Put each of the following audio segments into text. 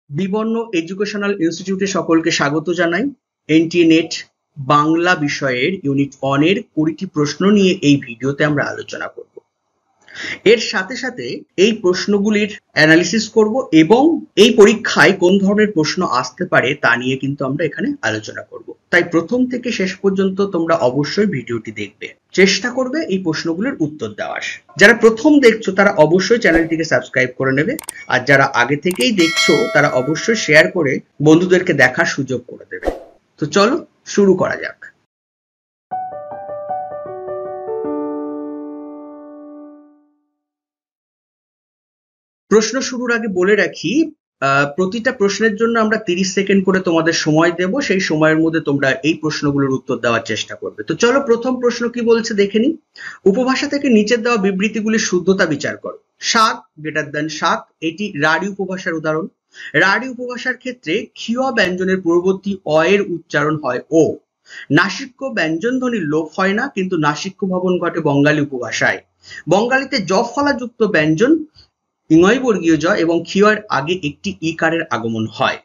বিবর্ণ এডুকেশনাল ইনস্টিটিউটে সকলকে স্বাগত জানাই। এনটিএ নেট বাংলা বিষয়ের ইউনিট 1 এর 20টি প্রশ্ন নিয়ে এই ভিডিওতে আমরা আলোচনা করব। এর সাথে সাথে এই প্রশ্নগুলির অ্যানালিসিস করব এবং এই পরীক্ষায় কোন ধরনের প্রশ্ন আসতে পারে তা নিয়ে কিন্তু আমরা এখানে আলোচনা করব। তাই প্রথম থেকে শেষ পর্যন্ত তোমরা অবশ্যই ভিডিওটি দেখবে, চেষ্টা করবে এই প্রশ্নগুলোর উত্তর দেওয়ার। যারা প্রথম দেখছো তারা অবশ্যই চ্যানেলটিকে সাবস্ক্রাইব করে নেবে, আর যারা আগে থেকেই দেখছো তারা অবশ্যই শেয়ার করে বন্ধুদেরকে দেখার সুযোগ করে দেবে। তো চলো শুরু করা যাক। প্রশ্ন শুরুর আগে বলে রাখি, প্রতিটা প্রশ্নের জন্য আমরা 30 সেকেন্ড করে তোমাদের সময় দেব। সেই সময়ের মধ্যে তোমরা এই প্রশ্নগুলোর উত্তর দেওয়ার চেষ্টা করবে। তো চলো প্রথম প্রশ্ন কি বলছে দেখে নিই। উপভাষা থেকে নিচের দেওয়া বিবৃতিগুলির শুদ্ধতা বিচার করো। শাক গ্রেটার দ্যান শাক, এটি রাঢ়ী উপভাষার উদাহরণ। রাঢ়ী উপভাষার ক্ষেত্রে ক্ষীয় ব্যঞ্জনের পূর্ববর্তী অ এর উচ্চারণ হয় ও। নাসিক্য ব্যঞ্জন ধ্বনির লোপ হয় না, কিন্তু নাসিক্য ভবন ঘটে বঙ্গালী উপভাষায়। বঙ্গালীতে জ ফলাযুক্ত ব্যঞ্জন ইঙয় বর্গীয় জ এবং ক্ষীয়ের আগে একটি ইকারের আগমন হয়।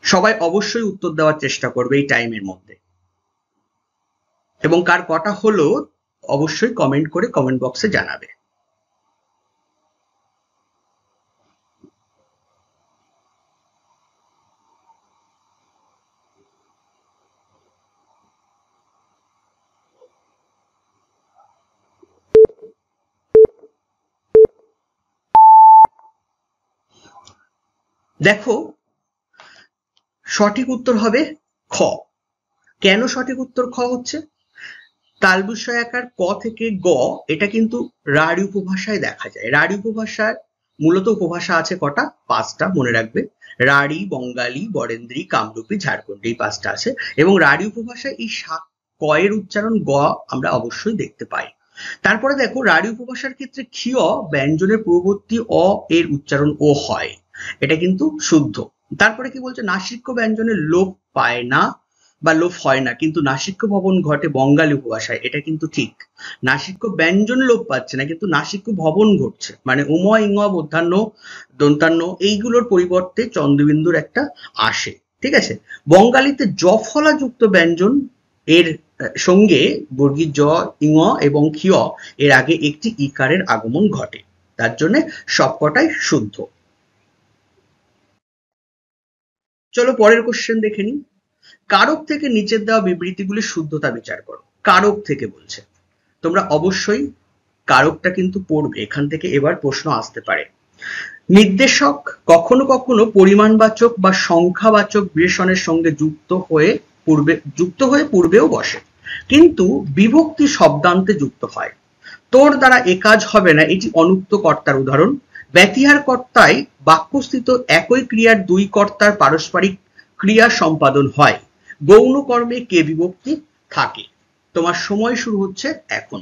সবাই অবশ্যই উত্তর দেওয়ার চেষ্টা করবে এই টাইমের মধ্যে, এবং কার কটা হলো অবশ্যই কমেন্ট করে কমেন্ট বক্সে জানাবে। দেখো, সঠিক উত্তর হবে খ। কেন সঠিক উত্তর খ হচ্ছে? তালবিষয়াকার ক থেকে গ, এটা কিন্তু রাঢ়ী উপভাষায় দেখা যায়। রাঢ়ী উপভাষার মূলত উপভাষা আছে কটা? 5টা, মনে রাখবে। রাঢ়ী, বঙ্গালী, বরেন্দ্রী, কামরূপী, ঝাড়খণ্ডী, এই 5টা আছে। এবং রাঢ়ী উপভাষায় এই ক এর উচ্চারণ গ আমরা অবশ্যই দেখতে পাই। তারপরে দেখো, রাঢ়ী উপভাষার ক্ষেত্রে ক্ষীয় ব্যঞ্জনের পূর্ববর্তী অ এর উচ্চারণ ও হয়, এটা কিন্তু শুদ্ধ। তারপরে কি বলছে? নাসিক্য ব্যঞ্জনের লোপ পায় না বা লোপ হয় না, কিন্তু নাসিক্য ভবন ঘটে বঙ্গালী উপভাষায়, এটা কিন্তু ঠিক। নাসিক্য ব্যঞ্জন লোপ পাচ্ছে না, কিন্তু নাসিক্য ভবন ঘটছে, মানে উম ইঙ মধ্যাহ্ন দন্তান্ন এইগুলোর পরিবর্তে চন্দ্রবিন্দুর একটা আসে। ঠিক আছে। বঙ্গালীতে জ ফলাযুক্ত ব্যঞ্জন এর সঙ্গে বর্গীয় জ, ইঙ এবং ক্ষীয় এর আগে একটি ইকারের আগমন ঘটে, তার জন্য সবকটাই শুদ্ধ। চলো পরের কোশ্চেন দেখে নিই। কারক থেকে নিচের দেওয়া বিবৃতিগুলির শুদ্ধতা বিচার করো। কারক থেকে বলছে, তোমরা অবশ্যই কারকটা কিন্তু পড়বে, এখান থেকে এবার প্রশ্ন আসতে পারে। নির্দেশক কখনো কখনো পরিমাণবাচক বা সংখ্যাবাচক বিশেষণের সঙ্গে যুক্ত হয়ে পূর্বেও বসে, কিন্তু বিভক্তি শব্দান্তে যুক্ত হয়। তোর দ্বারা এ কাজ হবে না, এটি অনুক্ত কর্তার উদাহরণ। ব্যতিহার কর্তায় বাক্যস্থিত একই ক্রিয়ার দুই কর্তার পারস্পরিক ক্রিয়া সম্পাদন হয়। গৌণ কর্মে কে বিভক্তি থাকে। তোমার সময় শুরু হচ্ছে এখন।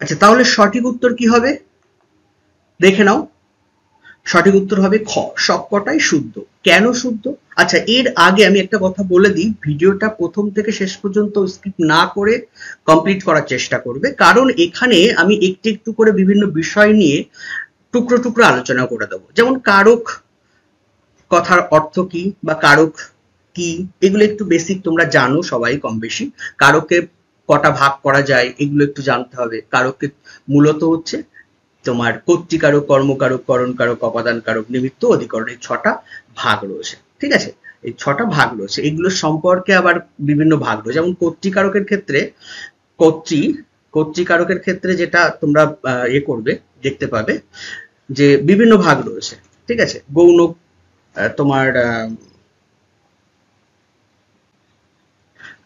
আচ্ছা, তাহলে সঠিক উত্তর কি হবে দেখে নাও। সঠিক উত্তর হবে খ, সবকটাই শুদ্ধ। কেন শুদ্ধ? আচ্ছা, এর আগে আমি একটা কথা বলে দিই, ভিডিওটা প্রথম থেকে শেষ পর্যন্ত স্কিপ না করে কমপ্লিট করার চেষ্টা করবে, কারণ এখানে আমি একটু একটু করে বিভিন্ন বিষয় নিয়ে টুকরো টুকরো আলোচনা করে দেবো। যেমন কারক কথার অর্থ কি বা কারক কি, এগুলো একটু বেসিক তোমরা জানো সবাই কম বেশি। কারকে কটা ভাগ করা যায় এগুলো একটু জানতে হবে। কারককে মূলত হচ্ছে তোমার কর্তৃকারক, কর্মকারক, করণকারক, অপাদানকারক, নিমিত্ত, অধিকরণ, এই 6টা ভাগ রয়েছে। ঠিক আছে, এই 6টা ভাগ রয়েছে। এগুলোর সম্পর্কে আবার বিভিন্ন ভাগ রয়েছে। যেমন কর্তৃকারকের ক্ষেত্রে কর্তৃকারকের ক্ষেত্রে যেটা তোমরা করবে, দেখতে পাবে যে বিভিন্ন ভাগ রয়েছে। ঠিক আছে, গৌণ তোমার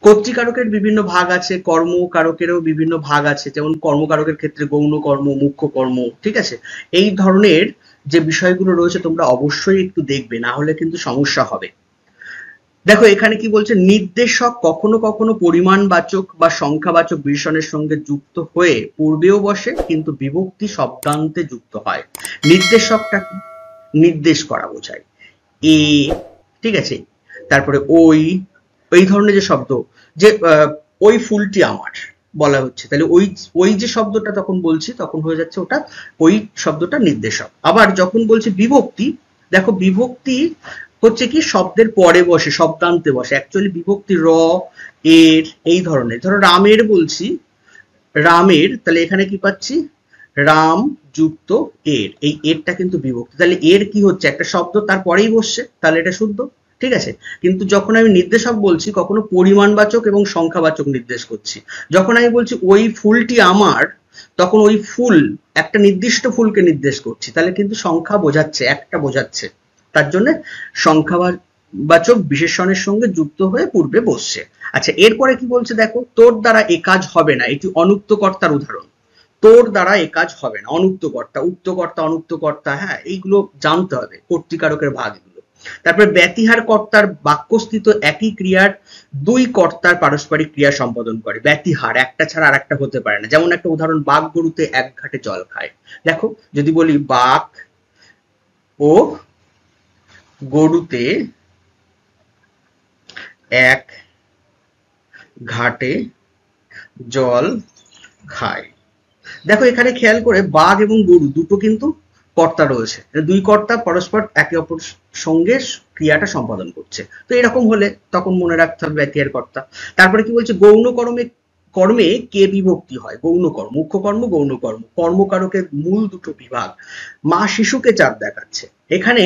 কর্তৃকারকের বিভিন্ন ভাগ আছে, কর্মকারকেরও বিভিন্ন ভাগ আছে, যেমন কর্মকারকের ক্ষেত্রে গৌণ কর্ম, মুখ্য কর্ম, ঠিক আছে। এই ধরনের যে বিষয়গুলো রয়েছে তোমরা অবশ্যই একটু দেখবে, না হলে কিন্তু সমস্যা হবে। দেখো এখানে কি বলছে, নির্দেশক কখনো কখনো পরিমাণবাচক বা সংখ্যাবাচক বিশেষণের সঙ্গে যুক্ত হয়ে পূর্বেও বসে, কিন্তু বিভক্তি শব্দান্তে যুক্ত হয়। নির্দেশকটা কি? নির্দেশ করা বোঝায়। এ, ঠিক আছে, তারপরে ওই, এই ধরনের যে শব্দ, যে ওই ফুলটি আমার বলা হচ্ছে, তাহলে ওই ওই যে শব্দটা তখন বলছি তখন হয়ে যাচ্ছে ওটা ওই শব্দটা নির্দেশক। আবার যখন বলছি বিভক্তি, দেখো বিভক্তি হচ্ছে কি শব্দের পরে বসে, শব্দান্তে বসে। অ্যাকচুয়ালি বিভক্তি র, এর, এই ধরনের। ধরো রামের বলছি, রামের, তাহলে এখানে কি পাচ্ছি, রাম যুক্ত এর, এই এরটা কিন্তু বিভক্তি। তাহলে এর কি হচ্ছে, একটা শব্দ তার পরেই বসছে, তাহলে এটা শুদ্ধ, ঠিক আছে। কিন্তু যখন আমি নির্দেশক বলছি কখনো পরিমাণবাচক এবং সংখ্যাবাচক নির্দেশ করছি। যখন আমি বলছি ওই ফুলটি আমার, তখন ওই ফুল একটা নির্দিষ্ট ফুলকে নির্দেশ করছি, তাহলে কিন্তু সংখ্যা বোঝাচ্ছে, একটা বোঝাচ্ছে, তার জন্য সংখ্যাবাচক বিশেষণের সঙ্গে যুক্ত হয়ে পূর্বে বসছে। আচ্ছা, এরপরে কি বলছে দেখো, তোর দ্বারা এ কাজ হবে না, এটি অনুক্ত কর্তার উদাহরণ। তোর দ্বারা এ কাজ হবে না, অনুক্ত কর্তা, উক্ত কর্তা, অনুক্ত কর্তা, হ্যাঁ, এইগুলো জানতে হবে, কর্তৃকারকের ভাগ এগুলো। তারপরে ব্যতিহার কর্তার বাক্যস্থিত একই ক্রিয়ার দুই কর্তার পারস্পরিক ক্রিয়া সম্পাদন করে। ব্যতিহার একটা ছাড়া আর একটা হতে পারে না। যেমন একটা উদাহরণ, বাঘ গরুতে এক ঘাটে জল খায়। দেখো যদি বলি বাঘ ও গরুতে এক ঘাটে জল খায়। দেখো এখানে খেয়াল করে বাঘ এবং গরু দুটো কিন্তু কর্তা রয়েছে, দুই কর্তা পরস্পর একে অপর সঙ্গে ক্রিয়াটা সম্পাদন করছে। তো এরকম হলে তখন মনে রাখতে হবে ব্যতিহার কর্তা। তারপরে কি বলছে, গৌণ কর্মে কর্মে কে বিভক্তি হয়? গৌণ কর্ম, মুখ্য কর্ম, গৌণ কর্ম। কর্মকারকের মূল দুটো বিভাগ। মা শিশুকে চাঁদ দেখাচ্ছে, এখানে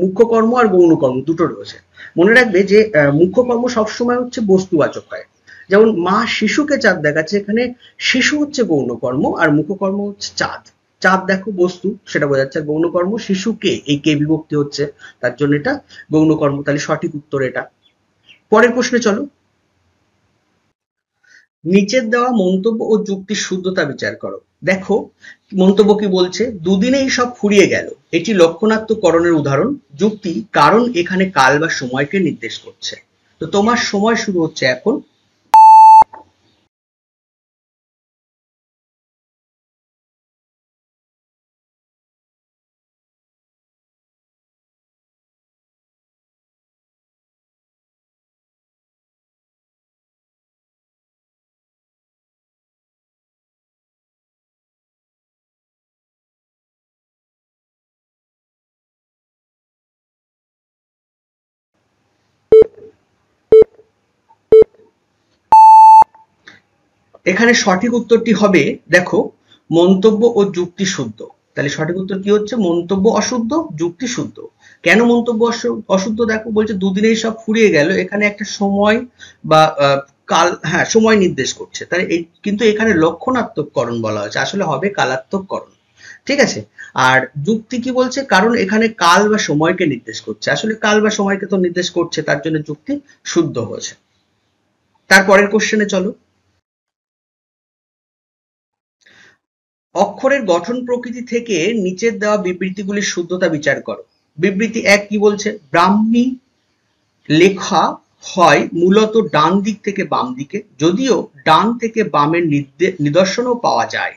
মুখ্য কর্ম আর গৌণ কর্ম দুটো রয়েছে। মনে রাখবে যে মুখ্য কর্ম সবসময় হচ্ছে বস্তুবাচক হয়। যেমন মা শিশুকে চাঁদ দেখাচ্ছে, এখানে শিশু হচ্ছে গৌণ কর্ম আর মুখ্য কর্ম হচ্ছে চাঁদ। চাঁদ দেখো বস্তু, সেটা বোঝাচ্ছে গৌণ কর্ম। শিশুকে, এই কে বিভক্তি হচ্ছে, তার জন্য এটা গৌণ কর্ম। তাহলে সঠিক উত্তর এটা। পরের প্রশ্নে চলো। নিচের দেওয়া মন্তব্য ও যুক্তির শুদ্ধতা বিচার করো। দেখো মন্তব্য কি বলছে, দুদিনেই সব ফুরিয়ে গেল, এটি লক্ষণাত্মকরণের উদাহরণ। যুক্তি, কারণ এখানে কাল বা সময়কে নির্দেশ করছে। তো তোমার সময় শুরু হচ্ছে এখন। এখানে সঠিক উত্তরটি হবে, দেখো, মন্তব্য ও যুক্তি শুদ্ধ। তাহলে সঠিক উত্তর কি হচ্ছে, মন্তব্য অশুদ্ধ, যুক্তি শুদ্ধ। কেন মন্তব্য অশুদ্ধ? দেখো বলছে দুদিনেই সব ফুরিয়ে গেল, এখানে একটা সময় বা কাল, হ্যাঁ, সময় নির্দেশ করছে। তাহলে এই কিন্তু এখানে লক্ষণাত্মককরণ বলা হয়েছে, আসলে হবে কালাত্মককরণ, ঠিক আছে। আর যুক্তি কি বলছে, কারণ এখানে কাল বা সময়কে নির্দেশ করছে, আসলে কাল বা সময়কে তো নির্দেশ করছে, তার জন্য যুক্তি শুদ্ধ হয়েছে। তারপরের কোশ্চেনে চলো। অক্ষরের গঠন প্রকৃতি থেকে নিচের দেওয়া বিবৃতিগুলির শুদ্ধতা বিচার করো। বিবৃতি এক কি বলছে, ব্রাহ্মী লেখা হয় মূলত ডান দিক থেকে বাম দিকে, যদিও ডান থেকে বামের নিদর্শনও পাওয়া যায়।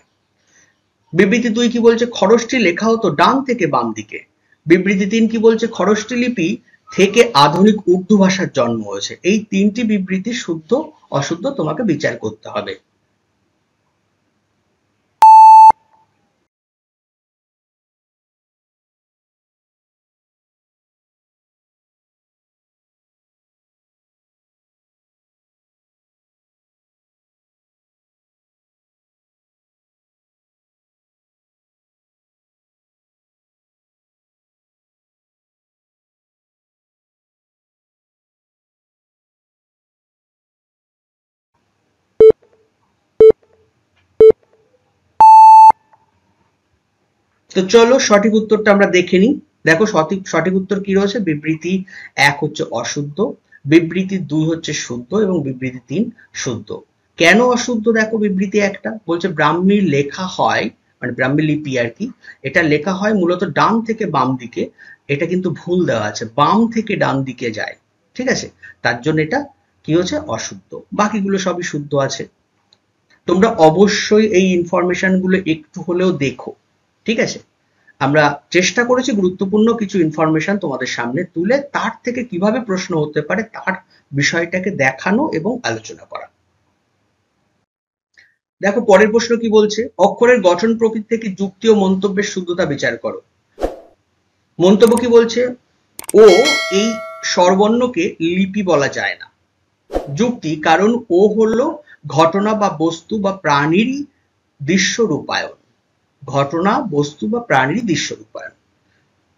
বিবৃতি দুই কি বলছে, খরচটি লেখা হতো ডান থেকে বাম দিকে। বিবৃতি তিন কি বলছে, খরচটি লিপি থেকে আধুনিক উর্দু ভাষার জন্ম হয়েছে। এই তিনটি বিবৃতি শুদ্ধ অশুদ্ধ তোমাকে বিচার করতে হবে। তো চলো সঠিক উত্তরটা আমরা দেখে নিই। দেখো সঠিক উত্তর কি রয়েছে, বিবৃতি এক হচ্ছে অশুদ্ধ, বিবৃতি 2 হচ্ছে শুদ্ধ এবং বিবৃতি 3 শুদ্ধ। কেন অশুদ্ধ দেখো বিবৃতি একটা বলছে ব্রাহ্মী লেখা হয়, মানে ব্রাহ্মী লিপি আর কি, এটা লেখা হয় মূলত ডান থেকে বাম দিকে, এটা কিন্তু ভুল দেওয়া আছে, বাম থেকে ডান দিকে যায়, ঠিক আছে, তার জন্য এটা কি হচ্ছে অশুদ্ধ। বাকিগুলো সবই শুদ্ধ আছে। তোমরা অবশ্যই এই ইনফরমেশন গুলো একটু হলেও দেখো, ঠিক আছে। আমরা চেষ্টা করেছি গুরুত্বপূর্ণ কিছু ইনফরমেশন তোমাদের সামনে তুলে তার থেকে কিভাবে প্রশ্ন হতে পারে তার বিষয়টাকে দেখানো এবং আলোচনা করা। দেখো পরের প্রশ্ন কি বলছে, অক্ষরের গঠন প্রকৃতি থেকে যুক্তি ও মন্তব্যের শুদ্ধতা বিচার করো। মন্তব্য কি বলছে, ও এই স্বরবর্ণকে লিপি বলা যায় না। যুক্তি, কারণ ও হলো ঘটনা বা বস্তু বা প্রাণীরই দৃশ্য রূপায়ণ। ঘটনা, বস্তু বা প্রাণীরই দৃশ্য রূপায়ণ।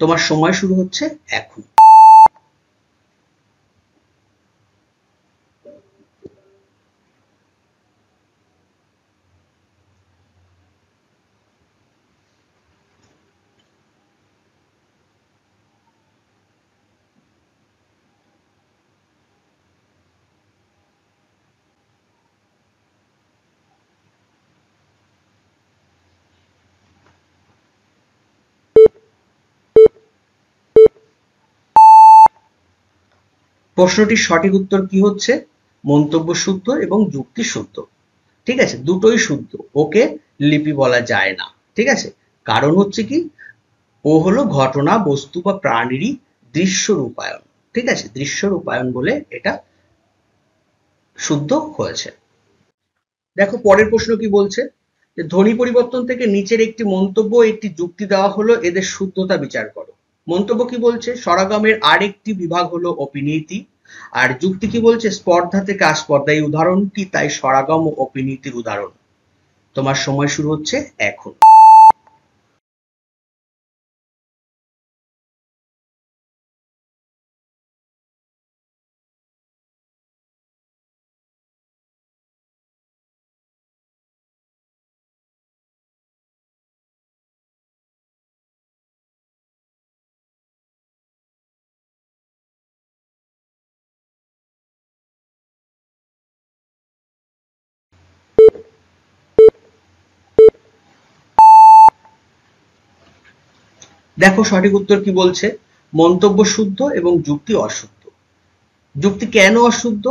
তোমার সময় শুরু হচ্ছে এখন। প্রশ্নটির সঠিক উত্তর কি হচ্ছে, মন্তব্য শুদ্ধ এবং যুক্তি শুদ্ধ, ঠিক আছে, দুটোই শুদ্ধ। ওকে লিপি বলা যায় না, ঠিক আছে, কারণ হচ্ছে কি, ও হলো ঘটনা, বস্তু বা প্রাণীরই দৃশ্য রূপায়ণ, ঠিক আছে, দৃশ্য রূপায়ণ বলে এটা শুদ্ধ হয়েছে। দেখো পরের প্রশ্ন কি বলছে, যে ধ্বনি পরিবর্তন থেকে নিচের একটি মন্তব্য একটি যুক্তি দেওয়া হলো, এদের শুদ্ধতা বিচার করো। মন্তব্য কি বলছে, স্বরাগমের আরেকটি বিভাগ হলো অপিনীতি। আর যুক্তি কি বলছে, স্পর্ধা থেকে আস্পর্ধা, এই উদাহরণটি তাই স্বরাগম ও অপিনীতির উদাহরণ। তোমার সময় শুরু হচ্ছে এখন। দেখো সঠিক উত্তর কি বলছে, মন্তব্য শুদ্ধ এবং যুক্তি অশুদ্ধ। যুক্তি কেন অশুদ্ধ,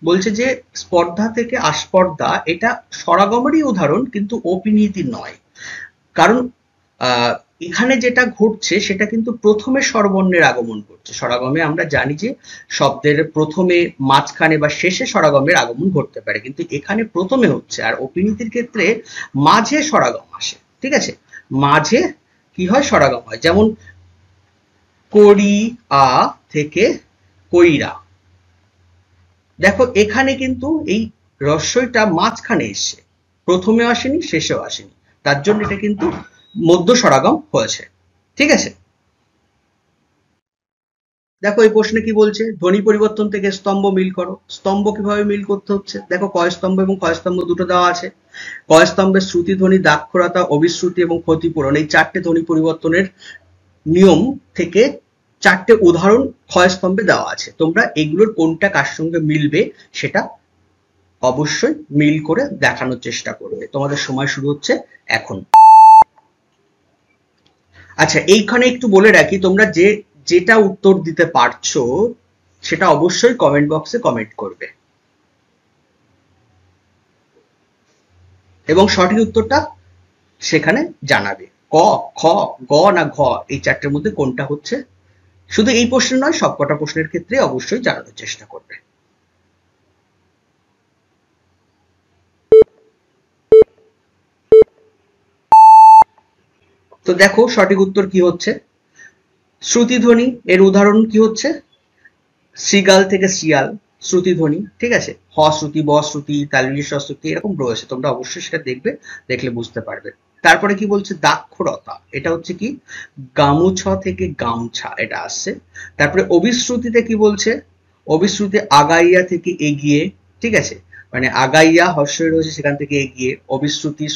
বলছে যে স্পর্ধা থেকে আস্পর্ধা এটা স্বরাগমেরই উদাহরণ কিন্তু অপিনীতি নয়। কারণ এখানে যেটা ঘটছে সেটা কিন্তু প্রথমে স্বরবর্ণের আগমন করছে। স্বরাগমে আমরা জানি যে শব্দের প্রথমে, মাঝখানে বা শেষে স্বরাগমের আগমন ঘটতে পারে, কিন্তু এখানে প্রথমে হচ্ছে। আর অপিনীতির ক্ষেত্রে মাঝে স্বরাগম আসে, ঠিক আছে, মাঝে কি হয়, স্বরাগম হয়। যেমন করি আ থেকে কইরা, দেখো এখানে কিন্তু এই রস্যইটা মাঝখানে এসছে, প্রথমে আসেনি শেষেও আসেনি, তার জন্য এটা কিন্তু মধ্য স্বরাগম হয়েছে, ঠিক আছে। দেখো এই প্রশ্নে কি বলছে, ধ্বনি পরিবর্তন থেকে স্তম্ভ মিল করো। স্তম্ভ কিভাবে মিল করতে হচ্ছে, দেখো কয় স্তম্ভ এবং ক্ষয় স্তম্ভ দুটো দেওয়া আছে। কয় স্তম্ভের শ্রুতি ধ্বনি, দাক্ষরতা, অবিশ্রুতি এবং ক্ষতিপূরণ, এই চারটে ধ্বনি পরিবর্তনের নিয়ম থেকে চারটে উদাহরণ ক্ষয় স্তম্ভে দেওয়া আছে। তোমরা এগুলোর কোনটা কার সঙ্গে মিলবে সেটা অবশ্যই মিল করে দেখানোর চেষ্টা করবে। তোমাদের সময় শুরু হচ্ছে এখন। আচ্ছা এইখানে একটু বলে রাখি, তোমরা যেটা উত্তর দিতে পারছো সেটা অবশ্যই কমেন্ট বক্সে কমেন্ট করবে এবং সঠিক উত্তরটা সেখানে জানাবে। ক, খ, গ না ঘ, এই চারটের মধ্যে কোনটা হচ্ছে, শুধু এই প্রশ্ন নয় সবকটা প্রশ্নের ক্ষেত্রে অবশ্যই জানানোর চেষ্টা করবে। তো দেখো সঠিক উত্তর কি হচ্ছে, শ্রুতিধ্বনি এর উদাহরণ কি হচ্ছে, শ্রীগাল থেকে শিয়াল, শ্রুতিধ্বনি, ঠিক আছে, হ শ্রুতি, ব শ্রুতি, তালবিশ শ্রুতি এরকম রয়েছে, তোমরা অবশ্যই সেটা দেখবে, দেখলে বুঝতে পারবে। তারপরে কি বলছে, দাক্ষরতা, এটা হচ্ছে কি গামুছা থেকে গামছা এটা আসছে। তারপরে অবিশ্রুতিতে কি বলছে, অবিশ্রুতি আগাইয়া থেকে এগিয়ে, ঠিক আছে, মানে আগাইয়া হর্ষই রয়েছে সেখান থেকে এগিয়ে, অবিশ্রুতির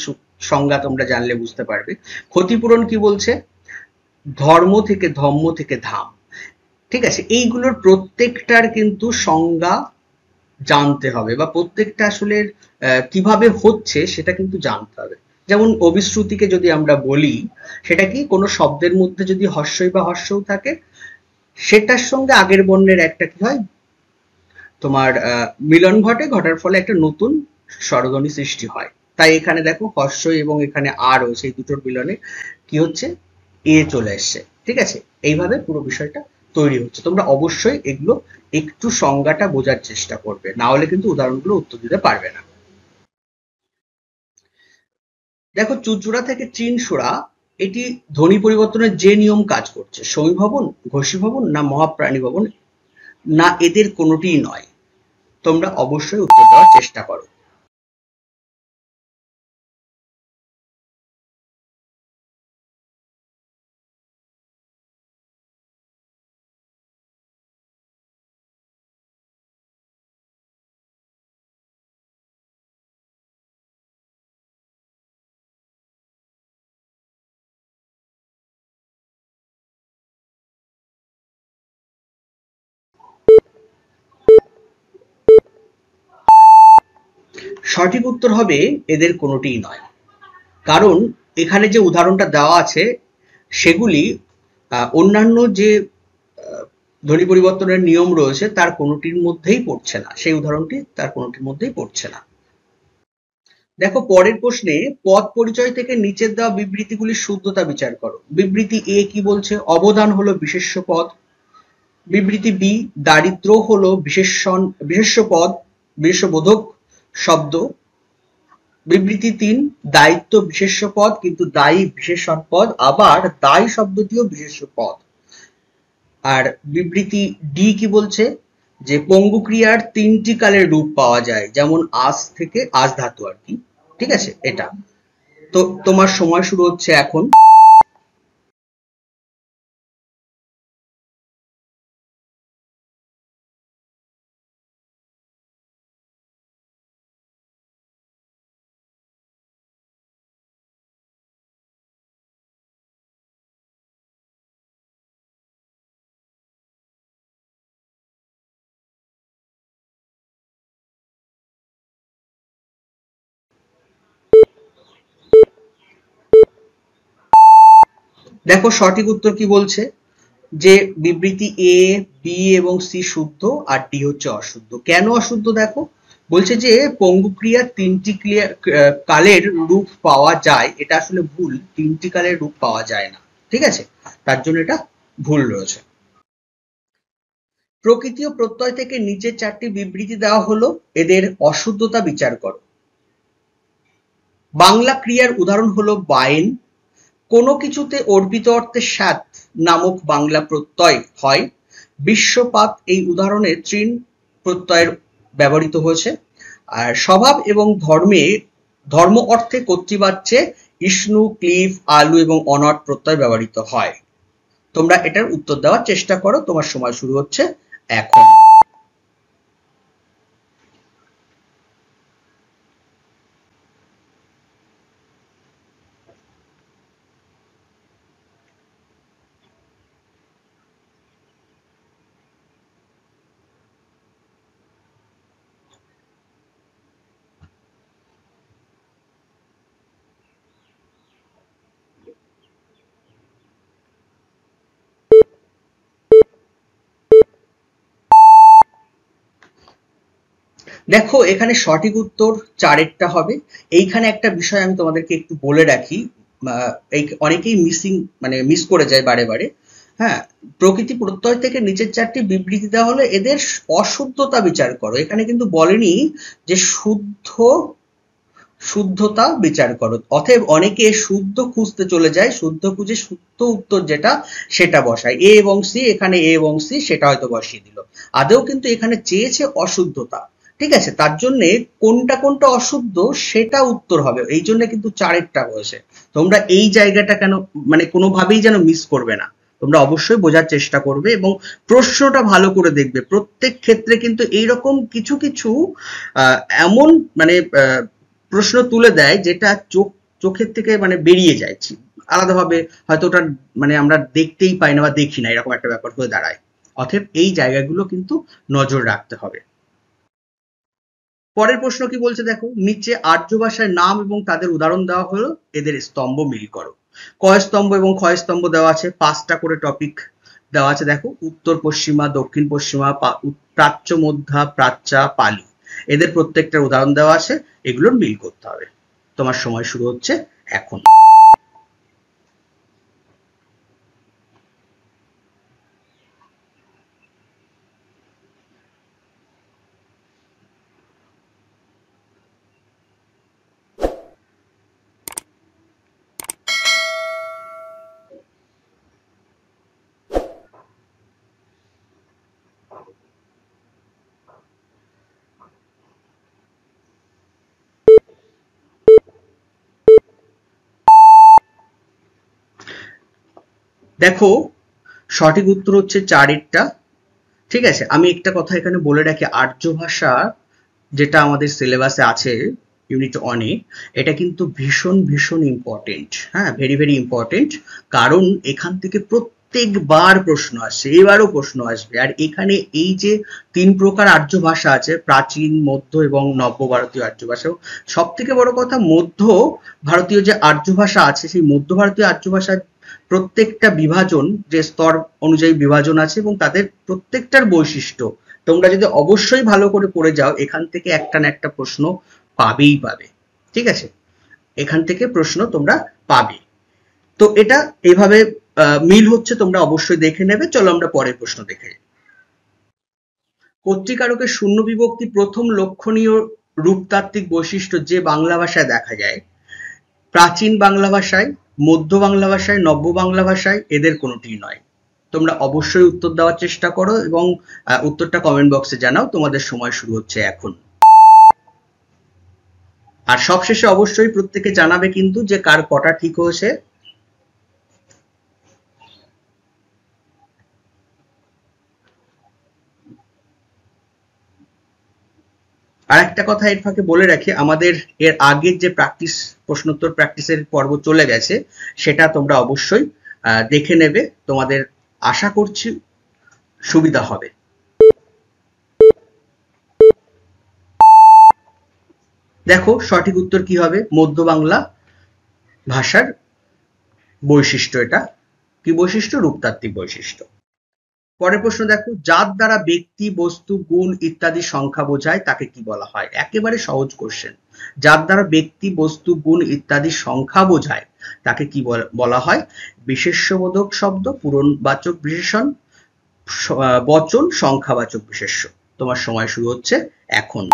সংজ্ঞা তোমরা জানলে বুঝতে পারবে। ক্ষতিপূরণ কি বলছে, ধর্ম থেকে ধম্ম থেকে ধাম, ঠিক আছে, এইগুলোর প্রত্যেকটার কিন্তু সংজ্ঞা জানতে হবে, বা প্রত্যেকটা আসলে কিভাবে হচ্ছে সেটা কিন্তু জানতে হবে। যেমন অভিশ্রুতিকে যদি আমরা বলি, সেটা কি কোনো শব্দের মধ্যে যদি হর্ষই বা হর্ষও থাকে, সেটার সঙ্গে আগের বর্ণের একটা কি হয়, তোমার মিলন ঘটে, ঘটার ফলে একটা নতুন স্বরধ্বনি সৃষ্টি হয়। তাই এখানে দেখো হর্ষই এবং এখানে আর ও সেই দুটোর মিলনে কি হচ্ছে, এ চলে এসছে। ঠিক আছে, এইভাবে পুরো বিষয়টা তৈরি হচ্ছে। তোমরা অবশ্যই এগুলো একটু সংজ্ঞাটা বোঝার চেষ্টা করবে, না হলে কিন্তু উদাহরণগুলো উত্তর দিতে পারবে না। দেখো চুঁচুড়া থেকে চিনসুরা, এটি ধ্বনি পরিবর্তনের যে নিয়ম কাজ করছে, সমীভবন, ঘোষীভবন না মহাপ্রাণী ভবন, না এদের কোনোটিই নয়। তোমরা অবশ্যই উত্তর দেওয়ার চেষ্টা করো। সঠিক উত্তর হবে এদের কোনোটিই নয়। কারণ এখানে যে উদাহরণটা দেওয়া আছে সেগুলি অন্যান্য যে ধ্বনি পরিবর্তনের নিয়ম রয়েছে তার কোনোটির মধ্যেই পড়ছে না, সেই উদাহরণটি তার কোনোটির মধ্যেই পড়ছে না। দেখো পরের প্রশ্নে, পদ পরিচয় থেকে নিচের দেওয়া বিবৃতিগুলির শুদ্ধতা বিচার করো। বিবৃতি এ কি বলছে, অবদান হলো বিশেষ্য পদ। বিবৃতি বি, দারিদ্র হলো বিশেষ্য পদ, বিশেষ্যবোধক শব্দ। বিবৃতি ৩, দায়িত্ব বিশেষ্য পদ কিন্তু দায়ী বিশেষণ পদ, আবার দায়ী শব্দটিও বিশেষ্য পদ। আর বিবৃতি ডি কি বলছে, যে পঙ্গু ক্রিয়ার ৩টি কালের রূপ পাওয়া যায়, যেমন আজ থেকে আজ ধাতু আর কি। ঠিক আছে, এটা তো তোমার সময় শুরু হচ্ছে এখন। দেখো সঠিক উত্তর কি বলছে, যে বিবৃতি এ, বি এবং সি শুদ্ধ আর ডি হচ্ছে অশুদ্ধ। কেন অশুদ্ধ দেখো, বলছে যে পঙ্গু ক্রিয়ার ৩টি কালের রূপ পাওয়া যায়, এটা আসলে ভুল, ৩টি কালের রূপ পাওয়া যায় না। ঠিক আছে, তার জন্য এটা ভুল রয়েছে। প্রকৃতি ও প্রত্যয় থেকে নিচের ৪টি বিবৃতি দেওয়া হলো, এদের অশুদ্ধতা বিচার করো। বাংলা ক্রিয়ার উদাহরণ হলো বাইন। কোনো কিছুতে অর্পিত অর্থে স্যাৎ নামক বাংলা প্রত্যয় হয়। বিশ্বপাত এই উদাহরণে তৃণ প্রত্যয়ের ব্যবহৃত হয়েছে। আর স্বভাব এবং ধর্ম অর্থে কর্তৃবাচ্যে ইষ্ণু, ক্লিব, আলু এবং অনট প্রত্যয় ব্যবহৃত হয়। তোমরা এটার উত্তর দেওয়ার চেষ্টা করো, তোমার সময় শুরু হচ্ছে এখন। দেখো এখানে সঠিক উত্তর ৪-এরটা হবে। এইখানে একটা বিষয় আমি তোমাদেরকে একটু বলে রাখি, এই অনেকেই মিস করে যায় বারে বারে। হ্যাঁ, প্রকৃতি প্রত্যয় থেকে নিচের ৪টি বিবৃতি দেওয়া হলে এদের অশুদ্ধতা বিচার করো। এখানে কিন্তু বলেনি যে শুদ্ধতা বিচার করো। অতএব অনেকে শুদ্ধ খুঁজতে চলে যায়, শুদ্ধ খুঁজে শুদ্ধ উত্তর যেটা সেটা বসায়, এ এবং সি, এখানে এ এবং সি সেটা হয়তো বসিয়ে দিল। আদৌ কিন্তু এখানে চেয়েছে অশুদ্ধতা। ঠিক আছে, তার জন্য কোনটা কোনটা অশুদ্ধ সেটা উত্তর হবে, এই জন্য কিন্তু ৪-এরটা হয়েছে। তোমরা এই জায়গাটা কেন কোনোভাবেই যেন মিস করবে না। তোমরা অবশ্যই বোঝার চেষ্টা করবে এবং প্রশ্নটা ভালো করে দেখবে। প্রত্যেক ক্ষেত্রে কিন্তু এইরকম কিছু কিছু এমন প্রশ্ন তুলে দেয় যেটা চোখের থেকে বেরিয়ে যায়, আলাদাভাবে হয়তো ওটা আমরা দেখতেই পাই না বা দেখি না, এরকম একটা ব্যাপার হয়ে দাঁড়ায়। অতএব এই জায়গাগুলো কিন্তু নজর রাখতে হবে। পরের প্রশ্ন কি বলছে দেখো, নিচে আর্য ভাষার নাম এবং তাদের উদাহরণ দেওয়া হলো, এদের স্তম্ভ মিল করো। ক স্তম্ভ এবং খ স্তম্ভ দেওয়া আছে, 5টা করে টপিক দেওয়া আছে দেখো, উত্তর পশ্চিমা, দক্ষিণ পশ্চিমা, প্রাচ্য, মধ্যা, প্রাচ্যা, পালি, এদের প্রত্যেকটার উদাহরণ দেওয়া আছে, এগুলোর মিল করতে হবে। তোমার সময় শুরু হচ্ছে এখন। দেখো সঠিক উত্তর হচ্ছে 4 ঠিক আছে। আমি একটা কথা এখানে বলে রাখি, আর্য ভাষা যেটা আমাদের সিলেবাসে আছে ইউনিট 1-এ, এটা কিন্তু ভীষণ ভীষণ ইম্পর্টেন্ট, হ্যাঁ, ভেরি ভেরি ইম্পর্টেন্ট। কারণ এখান থেকে প্রত্যেকবার প্রশ্ন আসছে, এবারও প্রশ্ন আসবে। আর এখানে এই যে 3 প্রকার আর্য ভাষা আছে, প্রাচীন, মধ্য এবং নব্য ভারতীয় আর্য ভাষা, সব থেকে বড় কথা মধ্য ভারতীয় যে আর্য ভাষা আছে, সেই মধ্য ভারতীয় আর্য ভাষার প্রত্যেকটা বিভাজন, যে স্তর অনুযায়ী বিভাজন আছে, এবং তাদের প্রত্যেকটার বৈশিষ্ট্য তোমরা যদি অবশ্যই ভালো করে পড়ে যাও, এখান থেকে একটা না একটা প্রশ্ন পাবেই পাবে। ঠিক আছে, এখান থেকে প্রশ্ন তোমরা পাবে। তো এটা এইভাবে মিল হচ্ছে, তোমরা অবশ্যই দেখে নেবে। চলো আমরা পরের প্রশ্ন দেখে নিই। কর্তৃকারকের শূন্য বিভক্তি প্রথম লক্ষণীয় রূপতাত্ত্বিক বৈশিষ্ট্য যে বাংলা ভাষায় দেখা যায়, প্রাচীন বাংলা ভাষায়, মধ্য বাংলা ভাষায়, নব্য বাংলা ভাষায়, এদের কোনোটিই নয়। তোমরা অবশ্যই উত্তর দেওয়ার চেষ্টা করো এবং উত্তরটা কমেন্ট বক্সে জানাও। তোমাদের সময় শুরু হচ্ছে এখন। আর সবশেষে অবশ্যই প্রত্যেকে জানাবে কিন্তু যে কার কটা ঠিক হয়েছে। আর একটা কথা এর ফাঁকে বলে রাখি, আমাদের এর আগের যে প্রশ্নোত্তর প্র্যাকটিসের পর্ব চলে গেছে, সেটা তোমরা অবশ্যই দেখে নেবে। তোমাদের আশা করছি সুবিধা হবে। দেখো সঠিক উত্তর কি হবে, মধ্য বাংলা ভাষার বৈশিষ্ট্য এটা। কি বৈশিষ্ট্য? রূপতাত্ত্বিক বৈশিষ্ট্য। পরের প্রশ্ন দেখো, যার দ্বারা ব্যক্তি, বস্তু, গুণ ইত্যাদি সংখ্যা বোঝায় তাকে কি বলা হয়? একেবারে সহজ কোশ্চেন। যার দ্বারা ব্যক্তি, বস্তু, গুণ ইত্যাদি সংখ্যা বোঝায় তাকে কি বলা হয়? বিশেষ্যবোধক শব্দ, পূরণবাচক বিশেষণ, বচন, সংখ্যাবাচক বিশেষ্য। তোমার সময় শুরু হচ্ছে এখন।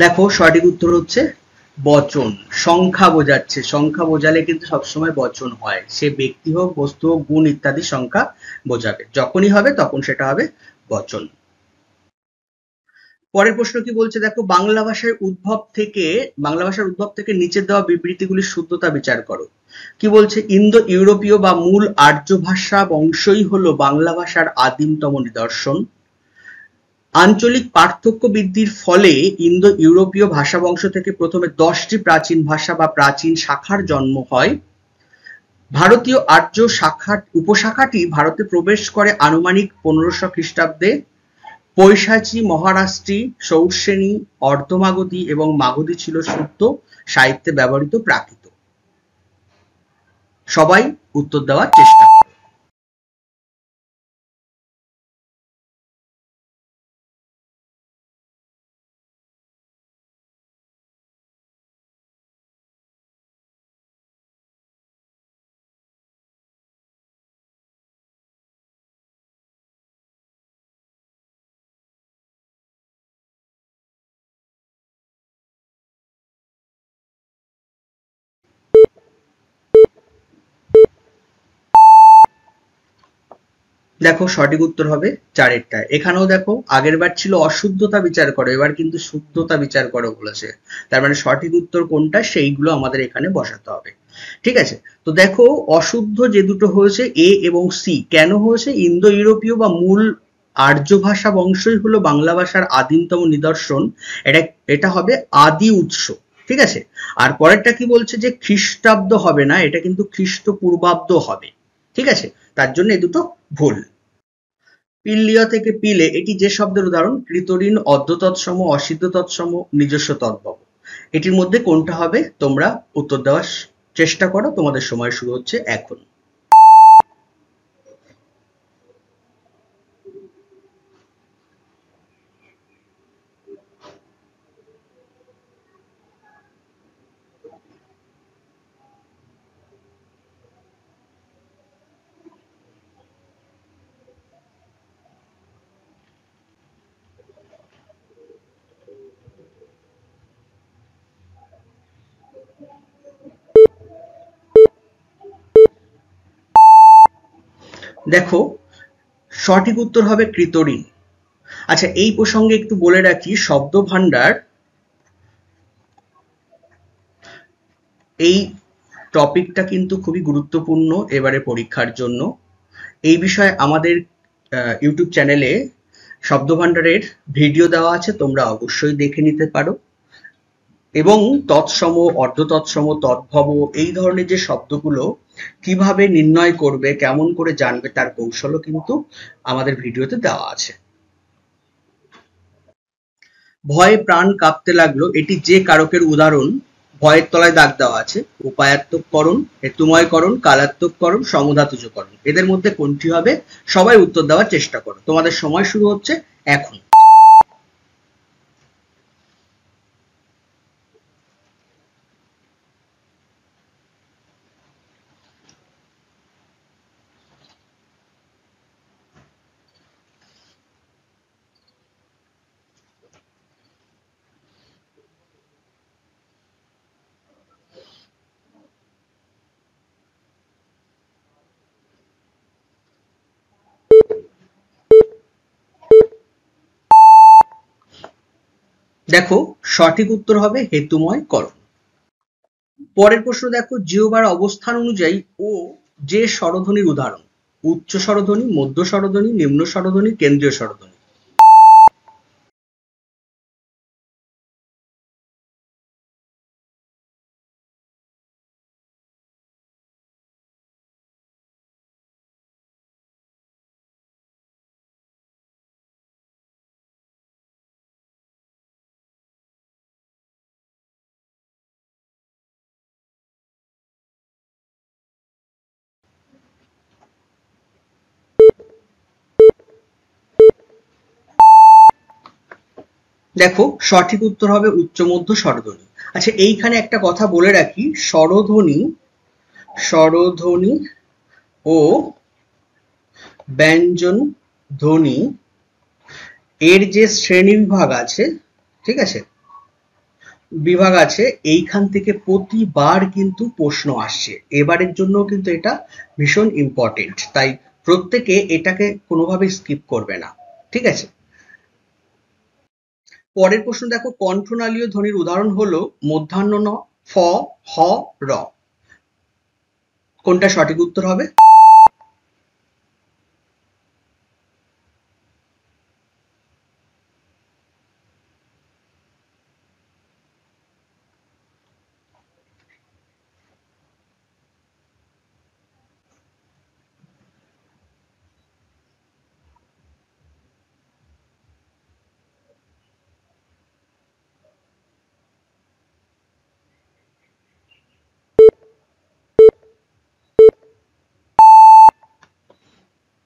দেখো সঠিক উত্তর হচ্ছে বচন। সংখ্যা বোঝাচ্ছে, সংখ্যা বোঝালে কিন্তু সবসময় বচন হয়। সে ব্যক্তি হোক, বস্তু হোক, গুণ ইত্যাদি সংখ্যা বোঝাবে, যখনই হবে তখন সেটা হবে বচন। পরের প্রশ্ন কি বলছে দেখো, বাংলা ভাষার উদ্ভব থেকে নিচের দেওয়া বিবৃতিগুলির শুদ্ধতা বিচার করো। কি বলছে? ইন্দো ইউরোপীয় বা মূল আর্য ভাষা বংশই হলো বাংলা ভাষার আদিমতম নিদর্শন। আঞ্চলিক পার্থক্য বৃদ্ধির ফলে ইন্দো ইউরোপীয় ভাষা বংশ থেকে প্রথমে 10টি প্রাচীন ভাষা বা প্রাচীন শাখার জন্ম হয়। ভারতীয় আর্য উপশাখাটি ভারতে প্রবেশ করে আনুমানিক 1500 খ্রিস্টাব্দে। পৈশাচী, মহারাষ্ট্রী, সৌরসেনী, অর্ধমাগধী এবং মাগধী ছিল শুদ্ধ সাহিত্যে ব্যবহৃত প্রাকৃত। সবাই উত্তর দেওয়ার চেষ্টা করো। দেখো সঠিক উত্তর হবে চারেরটা। এখানেও দেখো আগের বার ছিল অশুদ্ধতা বিচার করো, এবার কিন্তু শুদ্ধতা বিচার করো বলেছে। তার মানে সঠিক উত্তর কোনটা সেইগুলো আমাদের এখানে বসাতে হবে। ঠিক আছে, তো দেখো অশুদ্ধ যে দুটো হয়েছে এ এবং সি, কেন হয়েছে? ইন্দো ইউরোপীয় বা মূল আর্য ভাষা বংশই হলো বাংলা ভাষার আদিমতম নিদর্শন। এটা এটা হবে আদি উৎস। ঠিক আছে, আর পরেরটা কি বলছে যে খ্রিস্টাব্দ হবে না, এটা কিন্তু খ্রিস্টপূর্বাব্দ হবে। ঠিক আছে, তার জন্য এই দুটো ভুল। পিল্লীয় থেকে পিলে, এটি যে শব্দের উদাহরণ? কৃতঋণ, অর্ধ তৎসম, অসিদ্ধ তৎসম, নিজস্ব তদ্ভব। এটির মধ্যে কোনটা হবে? তোমরা উত্তর দেওয়ার চেষ্টা করো, তোমাদের সময় শুরু হচ্ছে এখন। দেখো সঠিক উত্তর হবে কৃতঋণ। আচ্ছা, এই প্রসঙ্গে একটু বলে রাখি, শব্দ ভান্ডার এই টপিকটা কিন্তু খুবই গুরুত্বপূর্ণ এবারে পরীক্ষার জন্য। এই বিষয়ে আমাদের ইউটিউব চ্যানেলে শব্দ ভান্ডারের ভিডিও দেওয়া আছে, তোমরা অবশ্যই দেখে নিতে পারো। এবং তৎসম, অর্ধ তৎসম, তদ্ভব এই ধরনের যে শব্দগুলো কিভাবে নির্ণয় করবে, কেমন করে জানবে, তার কৌশলও কিন্তু আমাদের ভিডিওতে দেওয়া আছে। ভয়ে প্রাণ কাঁপতে লাগলো, এটি যে কারকের উদাহরণ? ভয়ের তলায় দাগ দেওয়া আছে। উপায়াত্মকরণ, হেতুময়করণ, কালাত্মকরণ, সমধাতুজকরণ। এদের মধ্যে কোনটি হবে? সবাই উত্তর দেওয়ার চেষ্টা করো, তোমাদের সময় শুরু হচ্ছে এখন। দেখো সঠিক উত্তর হবে হেতুময়করণ। পরের প্রশ্ন দেখো, জিহ্বার অবস্থান অনুযায়ী ও যে স্বরধ্বনির উদাহরণ? উচ্চ স্বরধ্বনি, মধ্য স্বরধ্বনি, নিম্ন স্বরধ্বনি, কেন্দ্রীয় স্বরধ্বনি। দেখো সঠিক উত্তর হবে উচ্চ মধ্য স্বরধ্বনি। আচ্ছা, এইখানে একটা কথা বলে রাখি, স্বরধ্বনি স্বরধ্বনি ও ব্যঞ্জন ধ্বনি এর যে শ্রেণী বিভাগ আছে, ঠিক আছে, বিভাগ আছে, এইখান থেকে প্রতিবার কিন্তু প্রশ্ন আসছে। এবারের জন্য কিন্তু এটা ভীষণ ইম্পর্টেন্ট, তাই প্রত্যেকে এটাকে কোনোভাবে স্কিপ করবে না। ঠিক আছে, পরের প্রশ্ন দেখো, কণ্ঠনালীয় ধ্বনির উদাহরণ হলো মধ্যাহ্ন ন, ফ, হ, র। কোনটা সঠিক উত্তর হবে?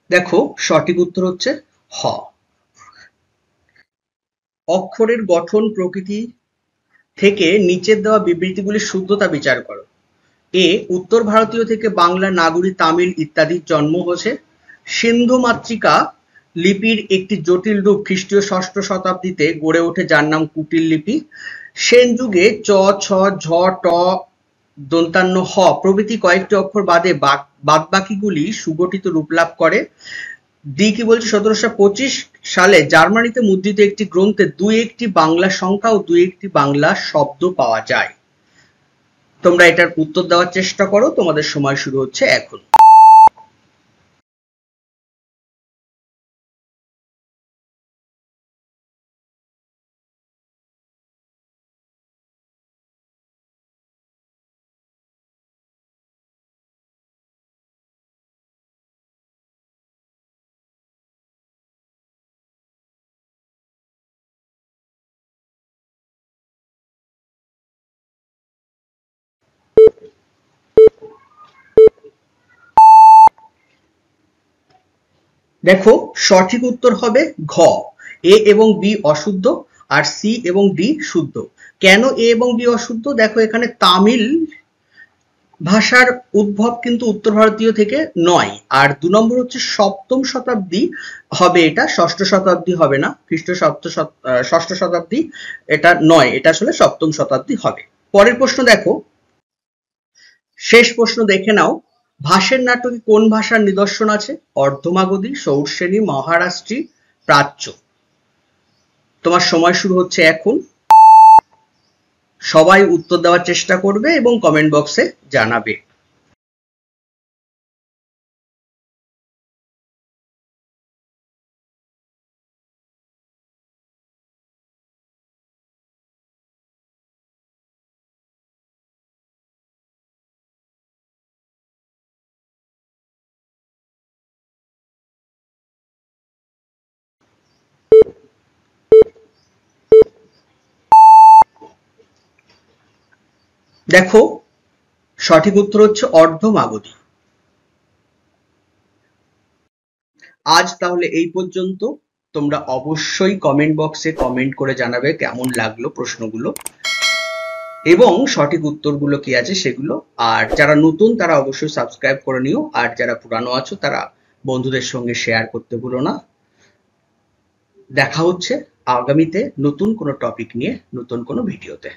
দেখো সঠিক উত্তর হচ্ছে হ। অক্ষরের গঠন প্রকৃতি থেকে নিচের দেওয়া বিবৃতিগুলির শুদ্ধতা বিচার করো। এ, উত্তর ভারতীয় থেকে বাংলা, নাগরী, তামিল ইত্যাদির জন্ম হয়েছে। সিন্ধু মাতৃকা লিপির একটি জটিল রূপ খ্রিস্টীয় ষষ্ঠ শতাব্দীতে গড়ে ওঠে, যার নাম কুটিল লিপি। সেন যুগে চ, ছ, ঝ, ট, দন্তান্ন, হ প্রভৃতি কয়েকটি অক্ষর বাদে বাদবাকিগুলি সুগঠিত রূপ লাভ করে। ডি কি বলছে, 1725 সালে জার্মানিতে মুদ্রিত একটি গ্রন্থে 2-1টি বাংলা সংখ্যা ও 2-1টি বাংলা শব্দ পাওয়া যায়। তোমরা এটার উত্তর দেওয়ার চেষ্টা করো, তোমাদের সময় শুরু হচ্ছে এখন। দেখো সঠিক উত্তর হবে ঘ, এ এবং বি অশুদ্ধ আর সি এবং ডি শুদ্ধ। কেন এ এবং বি অশুদ্ধ? দেখো এখানে তামিল ভাষার উদ্ভব কিন্তু উত্তর ভারতীয় থেকে নয়। আর 2 নম্বর হচ্ছে সপ্তম শতাব্দী হবে, এটা ষষ্ঠ শতাব্দী হবে না, ষষ্ঠ শতাব্দী এটা নয়, এটা আসলে সপ্তম শতাব্দী হবে। পরের প্রশ্ন দেখো, শেষ প্রশ্ন দেখে নাও, ভাসের নাটকে কোন ভাষার নিদর্শন আছে? অর্ধমাগধী, সৌরসেনী, মহারাষ্ট্রী, প্রাচ্য। তোমার সময় শুরু হচ্ছে এখন। সবাই উত্তর দেওয়ার চেষ্টা করবে এবং কমেন্ট বক্সে জানাবে। দেখো সঠিক উত্তর হচ্ছে অর্ধমাগধী। আজ তাহলে এই পর্যন্ত। তোমরা অবশ্যই কমেন্ট বক্সে কমেন্ট করে জানাবে কেমন লাগলো প্রশ্নগুলো এবং সঠিক উত্তরগুলো কি আছে সেগুলো। আর যারা নতুন তারা অবশ্যই সাবস্ক্রাইব করে নিও, আর যারা পুরানো আছো তারা বন্ধুদের সঙ্গে শেয়ার করতে ভুলো না। দেখা হচ্ছে আগামীতে নতুন কোনো টপিক নিয়ে, নতুন কোনো ভিডিওতে।